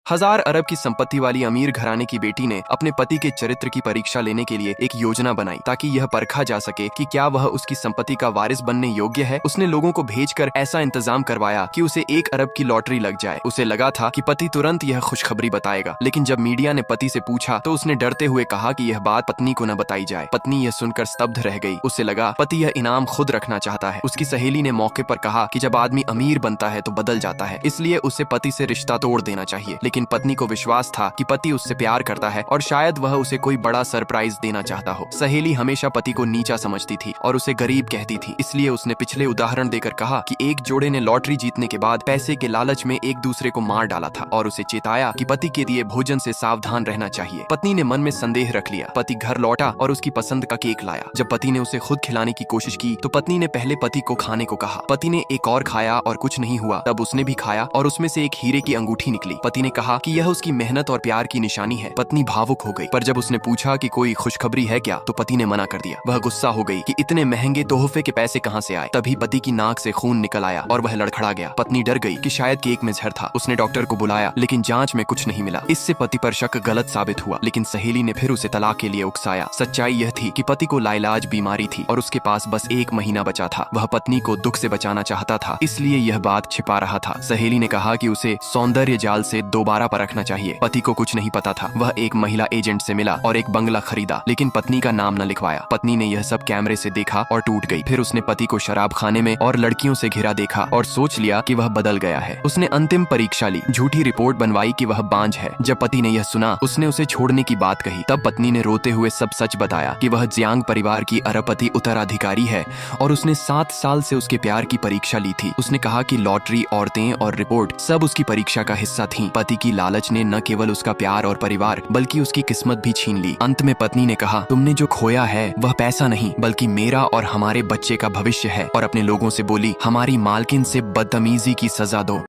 1000 अरब की संपत्ति वाली अमीर घराने की बेटी ने अपने पति के चरित्र की परीक्षा लेने के लिए एक योजना बनाई ताकि यह परखा जा सके कि क्या वह उसकी संपत्ति का वारिस बनने योग्य है। उसने लोगों को भेजकर ऐसा इंतजाम करवाया कि उसे 1 अरब की लॉटरी लग जाए। उसे लगा था कि पति तुरंत यह खुशखबरी बताएगा, लेकिन जब मीडिया ने पति से पूछा तो उसने डरते हुए कहा कि यह बात पत्नी को न बताई जाए। पत्नी यह सुनकर स्तब्ध रह गई। उसे लगा पति यह इनाम खुद रखना चाहता है। उसकी सहेली ने मौके पर कहा कि जब आदमी अमीर बनता है तो बदल जाता है, इसलिए उसे पति से रिश्ता तोड़ देना चाहिए। लेकिन पत्नी को विश्वास था कि पति उससे प्यार करता है और शायद वह उसे कोई बड़ा सरप्राइज देना चाहता हो। सहेली हमेशा पति को नीचा समझती थी और उसे गरीब कहती थी, इसलिए उसने पिछले उदाहरण देकर कहा कि एक जोड़े ने लॉटरी जीतने के बाद पैसे के लालच में एक दूसरे को मार डाला था और उसे चेताया कि पति के दिए भोजन से सावधान रहना चाहिए। पत्नी ने मन में संदेह रख लिया। पति घर लौटा और उसकी पसंद का केक लाया। जब पति ने उसे खुद खिलाने की कोशिश की तो पत्नी ने पहले पति को खाने को कहा। पति ने एक और खाया और कुछ नहीं हुआ। तब उसने भी खाया और उसमें से एक हीरे की अंगूठी निकली। पति ने कहा कि यह उसकी मेहनत और प्यार की निशानी है। पत्नी भावुक हो गई, पर जब उसने पूछा कि कोई खुशखबरी है क्या तो पति ने मना कर दिया। वह गुस्सा हो गई कि इतने महंगे तोहफे के पैसे कहां से आए। तभी पति की नाक से खून निकल आया और वह लड़खड़ा गया। पत्नी डर गई कि शायद केक में जहर था। उसने डॉक्टर को बुलाया, लेकिन जांच में कुछ नहीं मिला। इससे पति पर शक गलत साबित हुआ, लेकिन सहेली ने फिर उसे तलाक के लिए उकसाया। सच्चाई यह थी कि पति को लाइलाज बीमारी थी और उसके पास बस 1 महीना बचा था। वह पत्नी को दुख से बचाना चाहता था, इसलिए यह बात छिपा रहा था। सहेली ने कहा कि उसे सौंदर्य जाल से दोबारा परखना चाहिए। पति को कुछ नहीं पता था। वह एक महिला एजेंट से मिला और एक बंगला खरीदा, लेकिन पत्नी का नाम न लिखवाया। पत्नी ने यह सब कैमरे से देखा और टूट गई। फिर उसने पति को शराब खाने में और लड़कियों से घिरा देखा और सोच लिया कि वह बदल गया है। उसने अंतिम परीक्षा ली, झूठी रिपोर्ट बनवाई कि वह बांझ है। जब पति ने यह सुना, उसने उसे छोड़ने की बात कही। तब पत्नी ने रोते हुए सब सच बताया कि वह जियांग परिवार की अरबपति उत्तराधिकारी है और उसने 7 साल से उसके प्यार की परीक्षा ली थी। उसने कहा कि लॉटरी, औरतें और रिपोर्ट सब उसकी परीक्षा का हिस्सा थीं। पति की लालच ने न केवल उसका प्यार और परिवार बल्कि उसकी किस्मत भी छीन ली। अंत में पत्नी ने कहा, तुमने जो खोया है वह पैसा नहीं बल्कि मेरा और हमारे बच्चे का भविष्य है। और अपने लोगों से बोली, हमारी मालकिन से बदतमीजी की सजा दो।